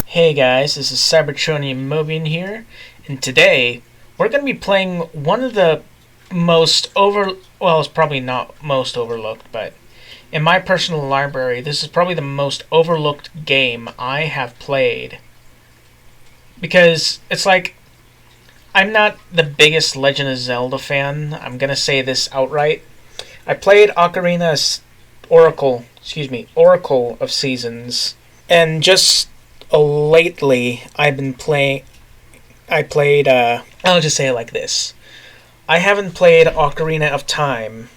Hey guys, this is Cybertronium Mobian here, and today we're going to be playing one of the most it's probably not most overlooked, but in my personal library, this is probably the most overlooked game I have played. Because it's like, I'm not the biggest Legend of Zelda fan, I'm going to say this outright. I played Oracle of Seasons, and just lately, I'll just say it like this. I haven't played Ocarina of Time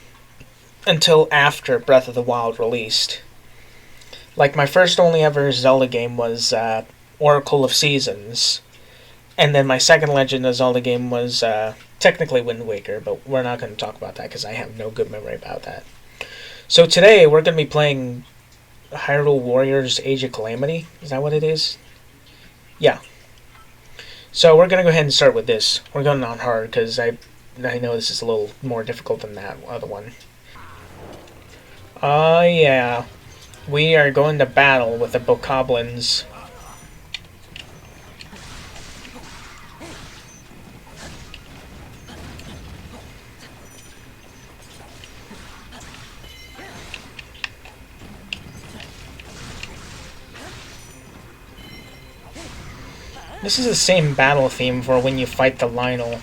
until after Breath of the Wild released. Like, my first only ever Zelda game was Oracle of Seasons. And then my second Legend of Zelda game was technically Wind Waker, but we're not going to talk about that because I have no good memory about that. So today, we're going to be playing Hyrule Warriors Age of Calamity. Is that what it is? Yeah. So we're going to go ahead and start with this. We're going on hard because I know this is a little more difficult than that other one. Yeah. We are going to battle with the Bokoblins. This is the same battle theme for when you fight the Lynel.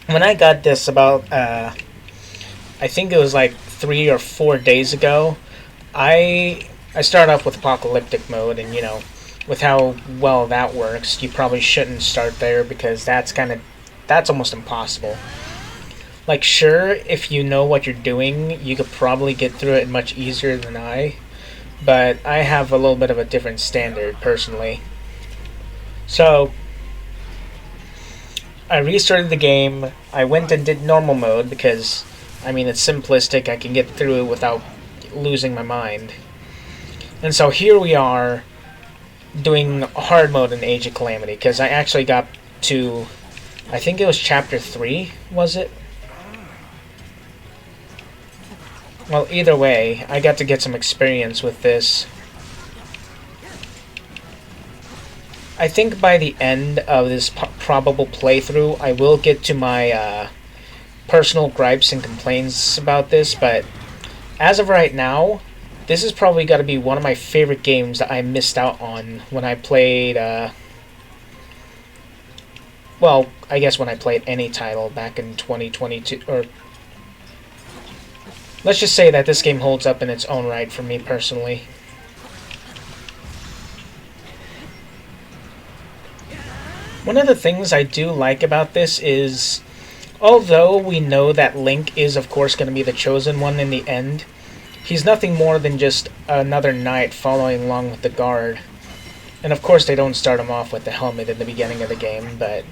When I got this about, I think it was like 3 or 4 days ago, I started off with Apocalyptic mode, and with how well that works, you probably shouldn't start there because that's almost impossible. Like, sure, if you know what you're doing, you could probably get through it much easier than I, but I have a little bit of a different standard, personally. So, I restarted the game. I went and did normal mode because, it's simplistic. I can get through it without losing my mind. And so here we are doing hard mode in Age of Calamity because I actually got to, I think it was chapter 3, was it? Well, either way, I got to get some experience with this. I think by the end of this probable playthrough, I will get to my personal gripes and complaints about this, but as of right now, this is probably got to be one of my favorite games that I missed out on when I played, well, I guess when I played any title back in 2022, or let's just say that this game holds up in its own right for me personally. One of the things I do like about this is, although we know that Link is of course going to be the chosen one in the end, he's nothing more than just another knight following along with the guard. And of course they don't start him off with the helmet in the beginning of the game, but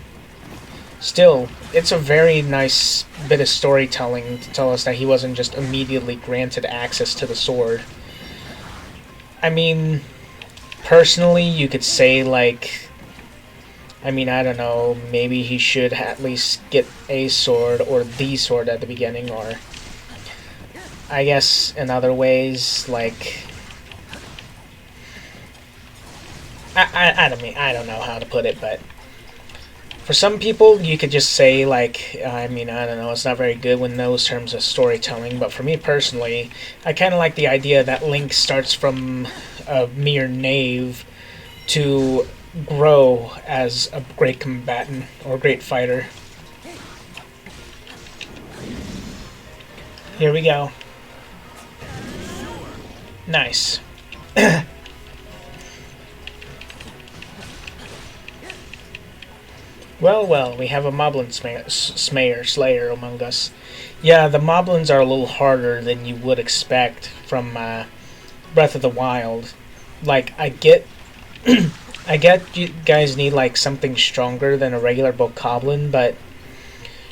still, it's a very nice bit of storytelling to tell us that he wasn't just immediately granted access to the sword. Personally, you could say, like, I don't know, maybe he should at least get a sword or the sword at the beginning, or I guess in other ways, like, I don't know how to put it, but for some people, you could just say, like, I don't know, it's not very good in those terms of storytelling, but for me personally, I kind of like the idea that Link starts from a mere knave to grow as a great combatant or great fighter. Here we go. Nice. Well, we have a Moblin Slayer among us. Yeah, the Moblins are a little harder than you would expect from Breath of the Wild. like, I get I get you guys need like something stronger than a regular bokoblin, but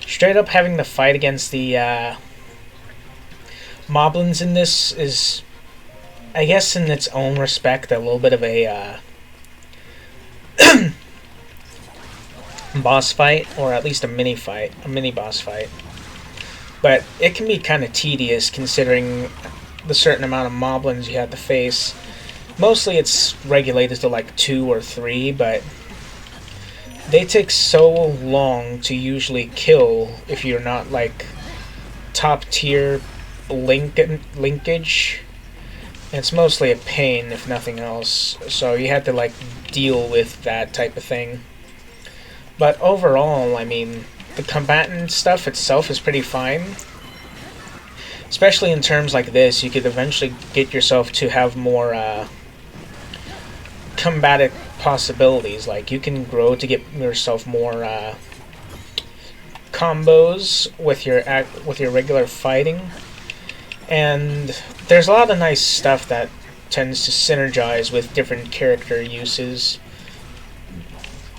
straight up having to fight against the moblins in this is, I guess, in its own respect, a little bit of a boss fight, or at least a mini fight, a mini boss fight. But it can be kind of tedious considering the certain amount of moblins you have to face. Mostly it's regulated to like 2 or 3, but they take so long to usually kill if you're not like top tier linkage. It's mostly a pain if nothing else, so you have to like deal with that type of thing. But overall, I mean, the combatant stuff itself is pretty fine. Especially in terms like this, you could eventually get yourself to have more combative possibilities. Like, you can grow to get yourself more combos with your regular fighting. And there's a lot of nice stuff that tends to synergize with different character uses.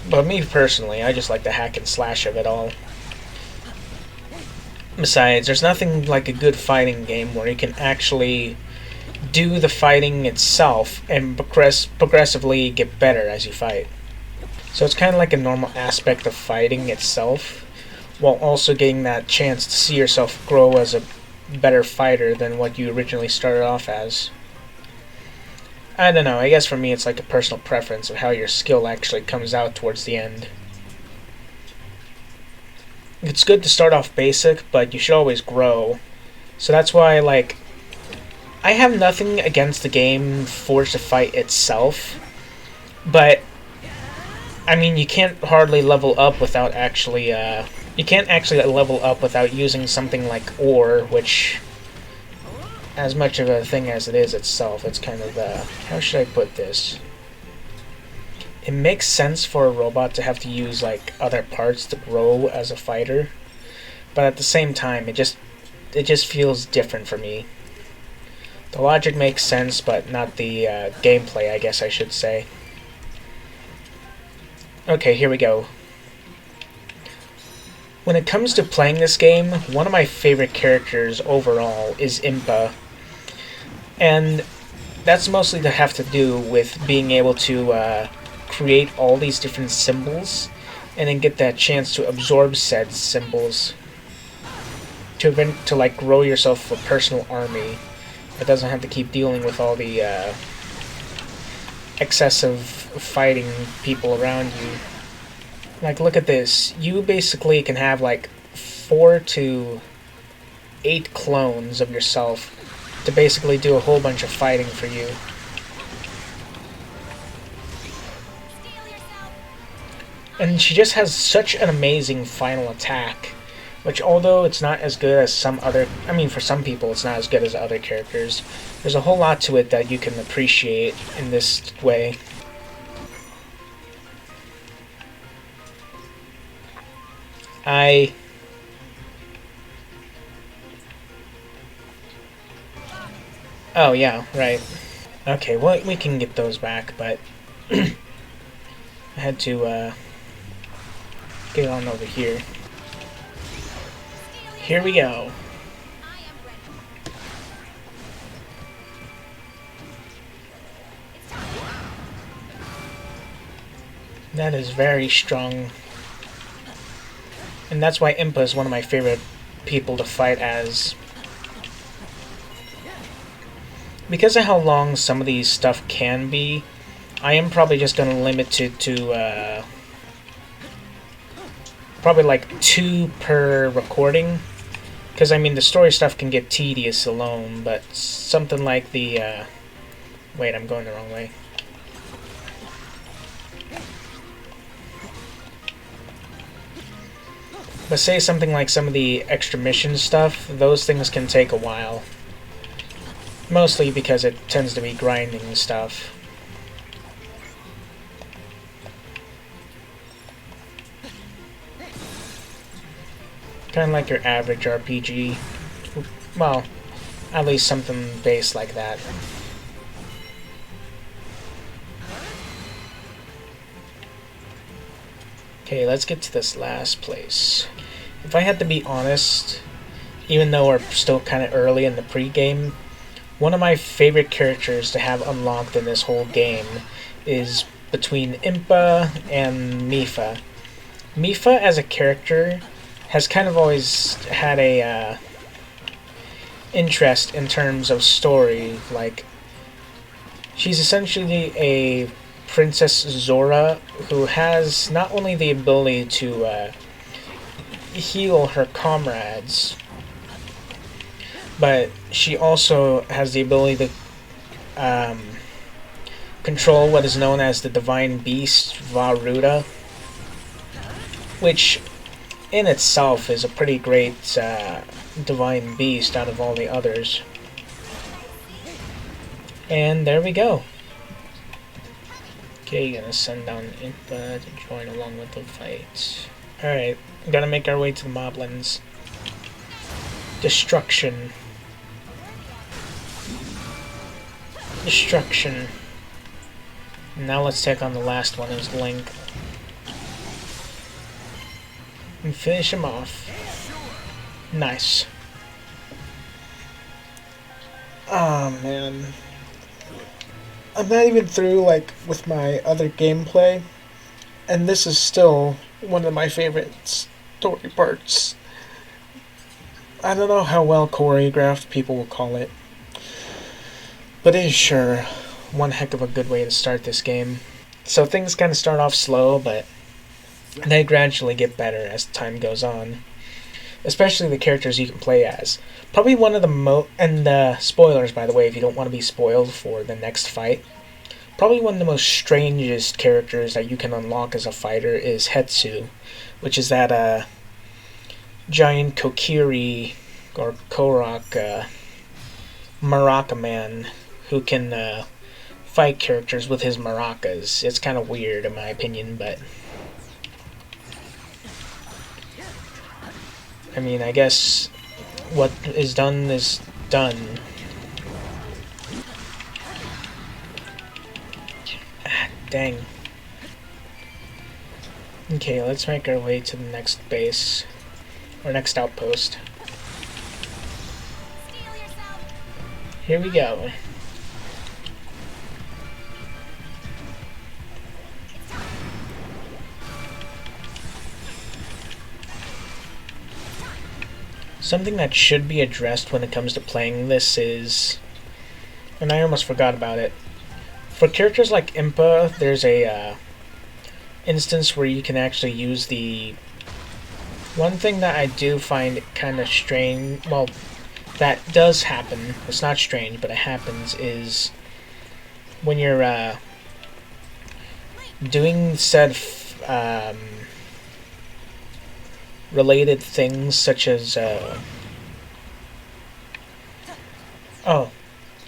But me personally, I just like the hack and slash of it all. Besides, there's nothing like a good fighting game where you can actually do the fighting itself and progressively get better as you fight. So it's kind of like a normal aspect of fighting itself, while also getting that chance to see yourself grow as a better fighter than what you originally started off as. I don't know, I guess for me it's like a personal preference of how your skill actually comes out towards the end. It's good to start off basic, but you should always grow. So that's why, like, I have nothing against the game Forged to Fight itself, but, I mean, you can't hardly level up without actually, you can't actually level up without using something like ore, which, as much of a thing as it is itself, it's kind of, how should I put this? It makes sense for a robot to have to use, like, other parts to grow as a fighter, but at the same time, it just feels different for me. The logic makes sense, but not the gameplay, I guess I should say. Okay, here we go. When it comes to playing this game, one of my favorite characters overall is Impa. And that's mostly to have to do with being able to create all these different symbols and then get that chance to absorb said symbols to like grow yourself a personal army that doesn't have to keep dealing with all the excessive fighting people around you. Like, look at this. You basically can have like 4 to 8 clones of yourself to basically do a whole bunch of fighting for you. And she just has such an amazing final attack, which, although it's not as good as some other, I mean, for some people it's not as good as other characters, there's a whole lot to it that you can appreciate in this way. Oh, yeah, right. Okay, well, we can get those back, but I had to, get on over here. Here we go. That is very strong. And that's why Impa is one of my favorite people to fight as. Because of how long some of these stuff can be, I am probably just going to limit it to probably like 2 per recording. Because, I mean, the story stuff can get tedious alone, but something like the, wait, I'm going the wrong way. But say something like some of the extra mission stuff, those things can take a while. Mostly because it tends to be grinding stuff. Kind of like your average RPG. Well, at least something based like that. Okay, let's get to this last place. If I had to be honest, even though we're still kind of early in the pre-game, one of my favorite characters to have unlocked in this whole game is between Impa and Mipha. Mipha as a character has kind of always had a interest in terms of story. Like, she's essentially a Princess Zora who has not only the ability to heal her comrades, but she also has the ability to control what is known as the Divine Beast, Vah Ruta, which in itself is a pretty great Divine Beast out of all the others. And there we go. Okay, gonna send down Impa to join along with the fight. Alright, gotta make our way to the Moblins. Destruction. Destruction. Now let's take on the last one, is Link. And finish him off. Nice. Oh man. I'm not even through like with my other gameplay, and this is still one of my favorite story parts. I don't know how well choreographed people will call it, but it is sure one heck of a good way to start this game. So things kind of start off slow, but they gradually get better as time goes on. Especially the characters you can play as. Probably one of the and spoilers, by the way, if you don't want to be spoiled for the next fight. Probably one of the most strangest characters that you can unlock as a fighter is Hetsu, which is that giant Kokiri or Korok maraca man who can fight characters with his maracas. It's kind of weird in my opinion, but I mean, I guess what is done is done. Ah, dang. Okay, let's make our way to the next base, or next outpost. Here we go. Something that should be addressed when it comes to playing this is, and I almost forgot about it, for characters like Impa, there's a instance where you can actually use the one thing that I do find kind of strange, well, that does happen, it's not strange, but it happens, is when you're doing said related things such as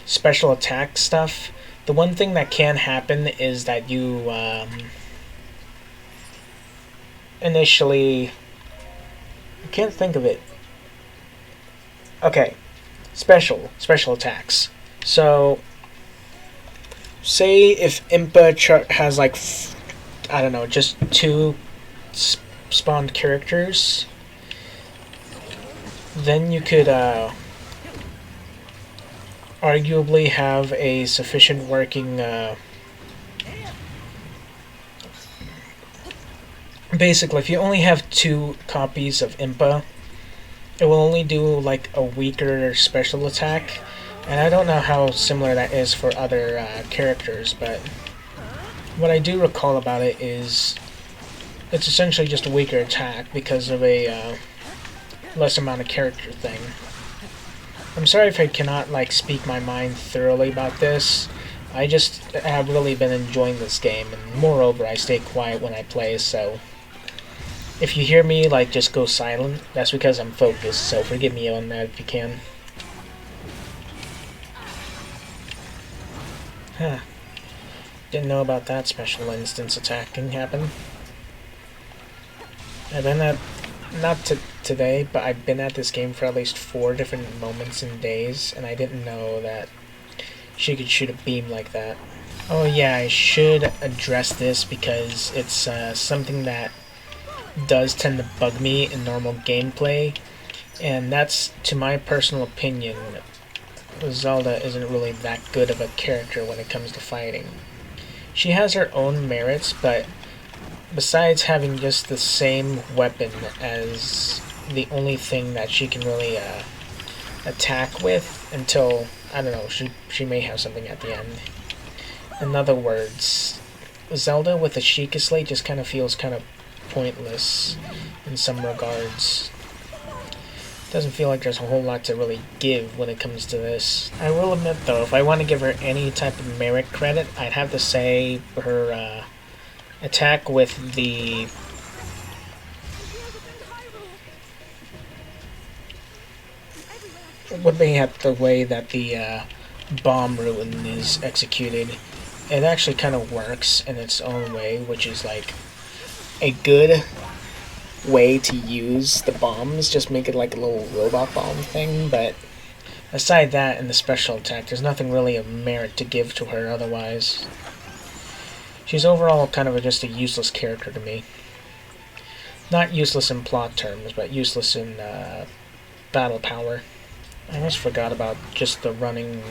special attack stuff. The one thing that can happen is that you initially, I can't think of it. Okay, special attacks. So say if Impa has like I don't know, just 2 spawned characters, then you could arguably have a sufficient working basically, if you only have 2 copies of Impa, it will only do like a weaker special attack, and I don't know how similar that is for other characters, but what I do recall about it is it's essentially just a weaker attack because of a less amount of character thing. I'm sorry if I cannot like speak my mind thoroughly about this. I just have really been enjoying this game, and moreover I stay quiet when I play, so if you hear me like just go silent, that's because I'm focused, so forgive me on that if you can. Huh. Didn't know about that special instance attacking happen. I've been at, not today, but I've been at this game for at least 4 different moments and days, and I didn't know that she could shoot a beam like that. Oh yeah, I should address this because it's something that does tend to bug me in normal gameplay, and that's, to my personal opinion, Zelda isn't really that good of a character when it comes to fighting. She has her own merits, but besides having just the same weapon as the only thing that she can really attack with until, I don't know, she may have something at the end. In other words, Zelda with the Sheikah Slate just kind of feels kind of pointless in some regards. Doesn't feel like there's a whole lot to really give when it comes to this. I will admit though, if I want to give her any type of merit credit, I'd have to say her attack with the would be at the way that the bomb ruin is executed. It actually kind of works in its own way, which is like a good way to use the bombs, just make it like a little robot bomb thing, but aside that and the special attack, there's nothing really of merit to give to her otherwise. She's overall kind of just a useless character to me. Not useless in plot terms, but useless in battle power. I almost forgot about just the running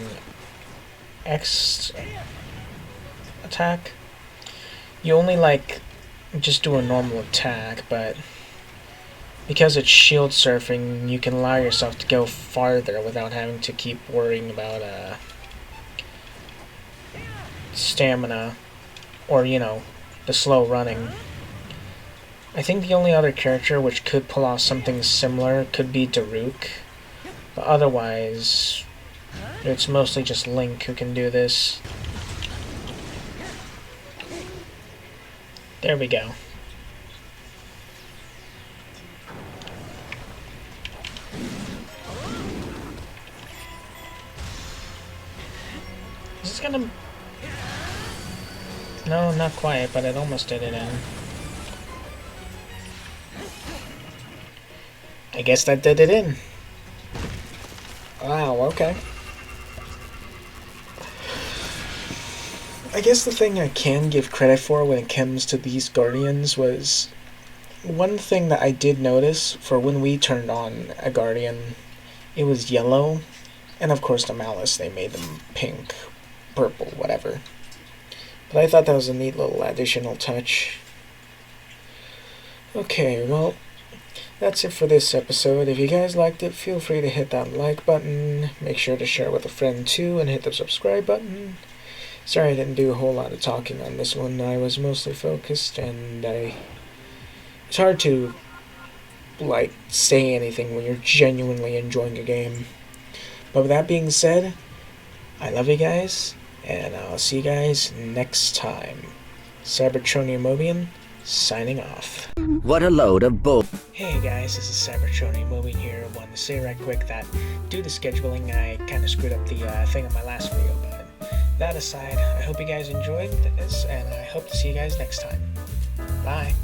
X attack. You only just do a normal attack, but because it's shield surfing, you can allow yourself to go farther without having to keep worrying about stamina or, the slow running. I think the only other character which could pull off something similar could be Daruk, but otherwise it's mostly just Link who can do this. There we go. Is this gonna... No, not quite, but it almost did it in. I guess that did it in. Wow, okay. I guess the thing I can give credit for when it comes to these Guardians was one thing that I did notice for when we turned on a Guardian, it was yellow, and of course the Malice, they made them pink, purple, whatever. But I thought that was a neat little additional touch. Okay, well, that's it for this episode. If you guys liked it, feel free to hit that like button, make sure to share with a friend too, and hit the subscribe button. Sorry I didn't do a whole lot of talking on this one. I was mostly focused, and it's hard to, say anything when you're genuinely enjoying a game. But with that being said, I love you guys, and I'll see you guys next time. Cybertronium Mobian, signing off. What a load of bull. Hey guys, this is Cybertronium Mobian here. I wanted to say right quick that due to scheduling, I kind of screwed up the thing on my last video, but that aside, I hope you guys enjoyed this, and I hope to see you guys next time. Bye.